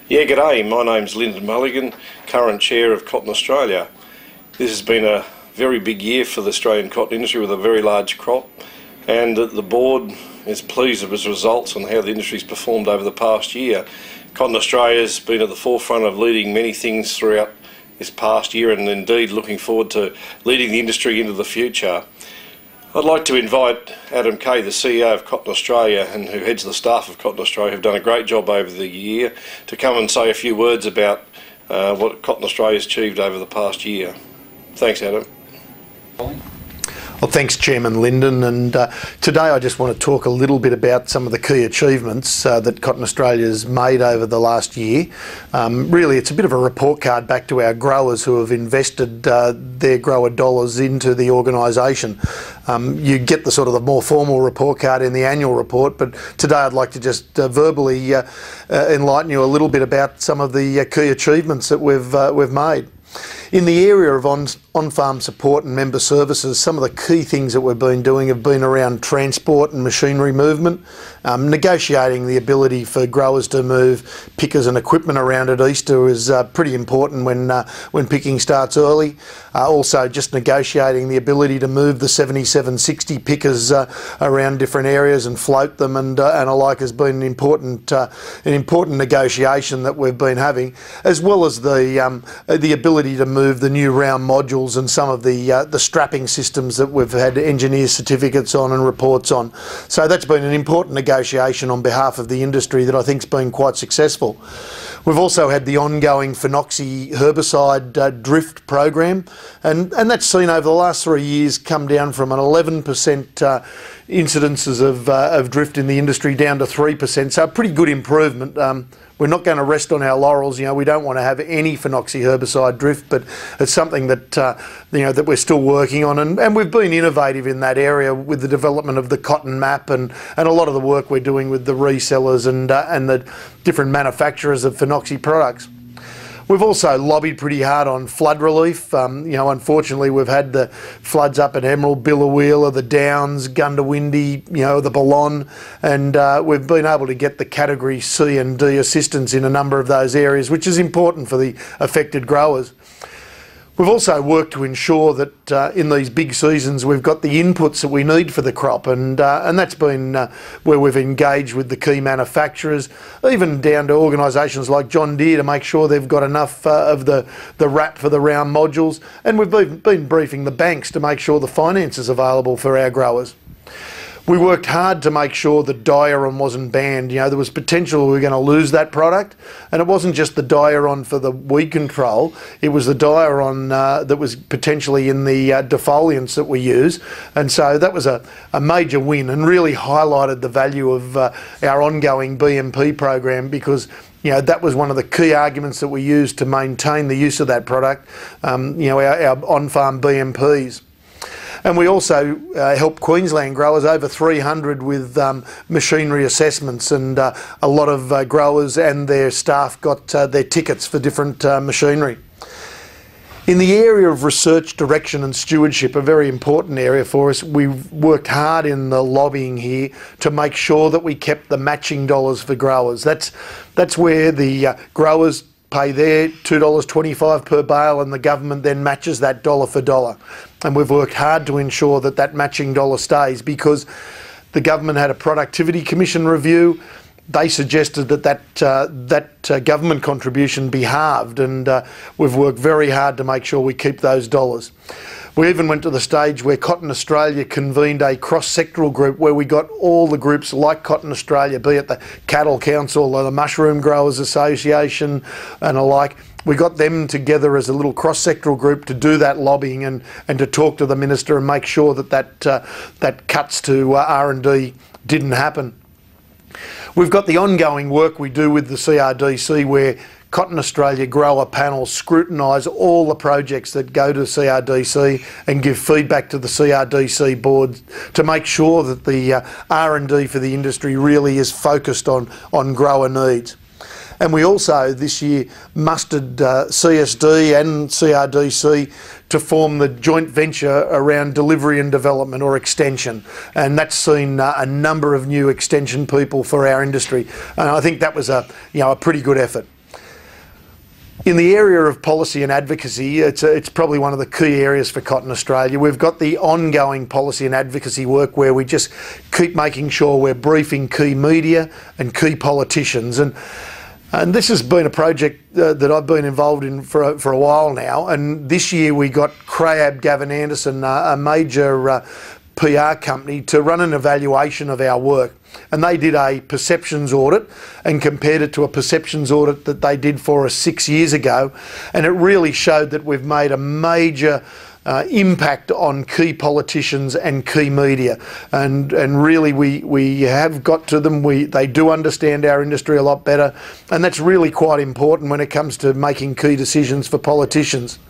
Yeah, g'day. My name's Lyndon Mulligan, current chair of Cotton Australia. This has been a very big year for the Australian cotton industry with a very large crop, and the board is pleased with its results and how the industry's performed over the past year. Cotton Australia's been at the forefront of leading many things throughout this past year, and indeed looking forward to leading the industry into the future. I'd like to invite Adam Kay, the CEO of Cotton Australia and who heads the staff of Cotton Australia, who've done a great job over the year, to come and say a few words about what Cotton Australia has achieved over the past year. Thanks, Adam. Well, thanks, Chairman Lyndon, and today I just want to talk a little bit about some of the key achievements that Cotton Australia's made over the last year. Really, it's a bit of a report card back to our growers who have invested their grower dollars into the organisation. You get the sort of the more formal report card in the annual report, but today I'd like to just verbally enlighten you a little bit about some of the key achievements that we've made. In the area of on-farm support and member services, some of the key things that we've been doing have been around transport and machinery movement, negotiating the ability for growers to move pickers and equipment around at Easter is pretty important when picking starts early. Also just negotiating the ability to move the 7760 pickers around different areas and float them and alike has been an important negotiation that we've been having, as well as the ability to move the new round modules and some of the strapping systems that we've had engineer certificates on and reports on. So that's been an important negotiation on behalf of the industry that I think's been quite successful. We've also had the ongoing phenoxy herbicide drift program, and that's seen over the last 3 years come down from an 11% incidences of drift in the industry down to 3%, so a pretty good improvement. We're not going to rest on our laurels. You know, we don't want to have any phenoxy herbicide drift, but it's something that that we're still working on, and we've been innovative in that area with the development of the cotton map and a lot of the work we're doing with the resellers and the different manufacturers of phenoxy products. We've also lobbied pretty hard on flood relief. Unfortunately, we've had the floods up at Emerald, Billawheeler, the Downs, Gundawindi, the Ballon, and we've been able to get the Category C and D assistance in a number of those areas, which is important for the affected growers. We've also worked to ensure that in these big seasons we've got the inputs that we need for the crop, and that's been where we've engaged with the key manufacturers, even down to organisations like John Deere to make sure they've got enough of the wrap for the round modules, and we've been briefing the banks to make sure the finance is available for our growers. We worked hard to make sure that Diaron wasn't banned. There was potential we were going to lose that product, and it wasn't just the Diaron for the weed control, it was the Diaron that was potentially in the defoliants that we use, and so that was a major win and really highlighted the value of our ongoing BMP program, because that was one of the key arguments that we used to maintain the use of that product, our on-farm BMPs. And we also helped Queensland growers, over 300, with machinery assessments, and a lot of growers and their staff got their tickets for different machinery. In the area of research, direction and stewardship, a very important area for us, we've worked hard in the lobbying here to make sure that we kept the matching dollars for growers. That's where the growers pay their $2.25 per bale and the government then matches that dollar for dollar. And we've worked hard to ensure that that matching dollar stays, because the government had a productivity commission review. They suggested that government contribution be halved, and we've worked very hard to make sure we keep those dollars. We even went to the stage where Cotton Australia convened a cross-sectoral group where we got all the groups like Cotton Australia, be it the Cattle Council or the Mushroom Growers Association and alike. We got them together as a little cross-sectoral group to do that lobbying and to talk to the Minister and make sure that cuts to R&D didn't happen. We've got the ongoing work we do with the CRDC, where Cotton Australia grower panels scrutinise all the projects that go to CRDC and give feedback to the CRDC board to make sure that the R&D for the industry really is focused on grower needs. And we also this year mustered CSD and CRDC to form the joint venture around delivery and development, or extension, and that's seen a number of new extension people for our industry, and I think that was a pretty good effort. In the area of policy and advocacy, it's probably one of the key areas for Cotton Australia. We've got the ongoing policy and advocacy work where we just keep making sure we're briefing key media and key politicians. And this has been a project that I've been involved in for a while now. And this year we got Crab Gavin Anderson, a major PR company, to run an evaluation of our work. And they did a perceptions audit and compared it to a perceptions audit that they did for us 6 years ago. And it really showed that we've made a major impact on key politicians and key media. And really we have got to them. They do understand our industry a lot better. And that's really quite important when it comes to making key decisions for politicians.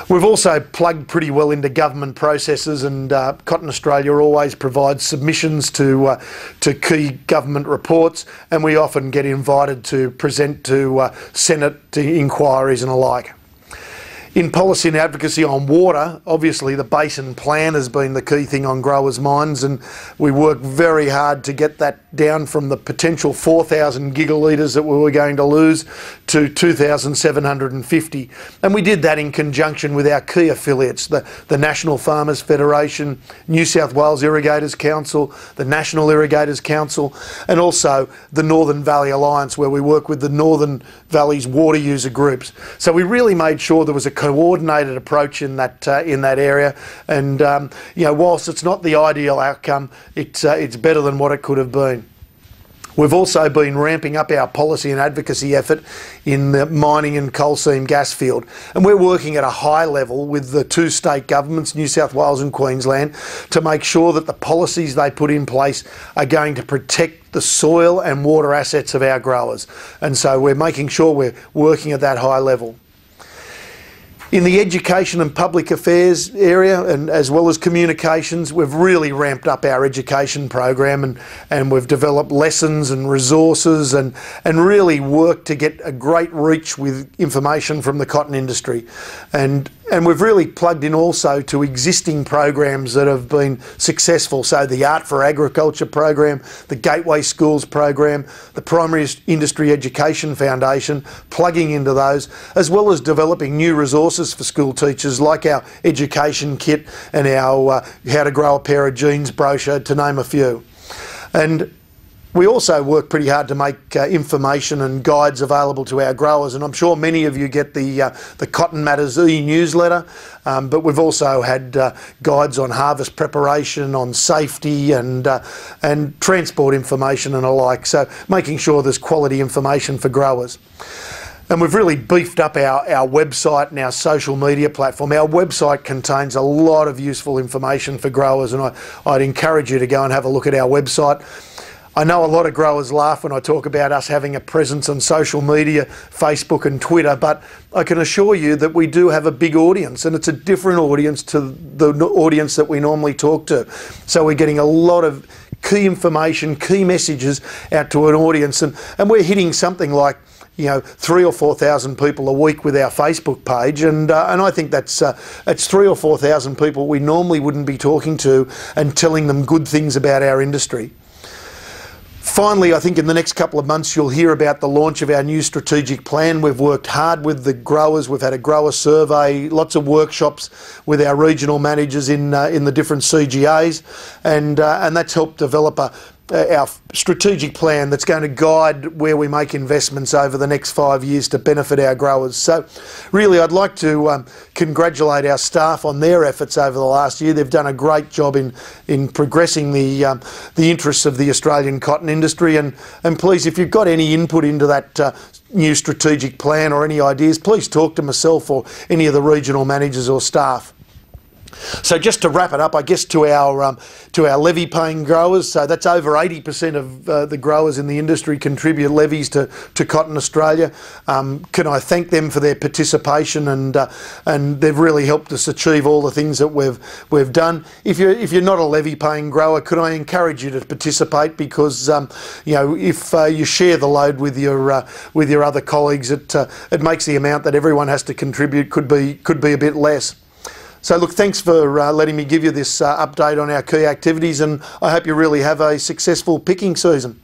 We've also plugged pretty well into government processes, and Cotton Australia always provides submissions to key government reports, and we often get invited to present to Senate to inquiries and the like. In policy and advocacy on water, obviously the basin plan has been the key thing on growers' minds, and we work very hard to get that down from the potential 4,000 gigalitres that we were going to lose to 2,750. And we did that in conjunction with our key affiliates, the National Farmers Federation, New South Wales Irrigators Council, the National Irrigators Council, and also the Northern Valley Alliance, where we work with the Northern Valley's water user groups. So we really made sure there was a coordinated approach in that area, and you know, whilst it's not the ideal outcome, it's better than what it could have been. We've also been ramping up our policy and advocacy effort in the mining and coal seam gas field, and we're working at a high level with the two state governments, New South Wales and Queensland, to make sure that the policies they put in place are going to protect the soil and water assets of our growers. And so we're making sure we're working at that high level. In the education and public affairs area, and as well as communications, we've really ramped up our education program, and we've developed lessons and resources and really worked to get a great reach with information from the cotton industry. And we've really plugged in also to existing programs that have been successful. So the Art for Agriculture program, the Gateway Schools program, the Primary Industry Education Foundation, plugging into those, as well as developing new resources for school teachers like our education kit and our How to Grow a Pair of Jeans brochure, to name a few. And we also work pretty hard to make information and guides available to our growers, and I'm sure many of you get the Cotton Matters e-newsletter, but we've also had guides on harvest preparation, on safety and transport information and the like, so making sure there's quality information for growers. And we've really beefed up our website and our social media platform. Our website contains a lot of useful information for growers, and I'd encourage you to go and have a look at our website. I know a lot of growers laugh when I talk about us having a presence on social media, Facebook and Twitter, but I can assure you that we do have a big audience, and it's a different audience to the audience that we normally talk to. So we're getting a lot of key information, key messages out to an audience, and we're hitting something like, you know, 3,000 or 4,000 people a week with our Facebook page, and I think that's 3,000 or 4,000 people we normally wouldn't be talking to and telling them good things about our industry. Finally, I think in the next couple of months you'll hear about the launch of our new strategic plan. We've worked hard with the growers. We've had a grower survey, lots of workshops with our regional managers in the different CGAs, and that's helped develop our strategic plan that's going to guide where we make investments over the next 5 years to benefit our growers. So really I'd like to congratulate our staff on their efforts over the last year. They've done a great job in progressing the interests of the Australian cotton industry, and please, if you've got any input into that new strategic plan or any ideas, please talk to myself or any of the regional managers or staff. So just to wrap it up, I guess to our levy-paying growers, so that's over 80% of the growers in the industry contribute levies to Cotton Australia. Can I thank them for their participation, and they've really helped us achieve all the things that we've done. If you're not a levy-paying grower, could I encourage you to participate, because you know, if you share the load with your other colleagues, it makes the amount that everyone has to contribute could be a bit less. So look, thanks for letting me give you this update on our key activities, and I hope you really have a successful picking season.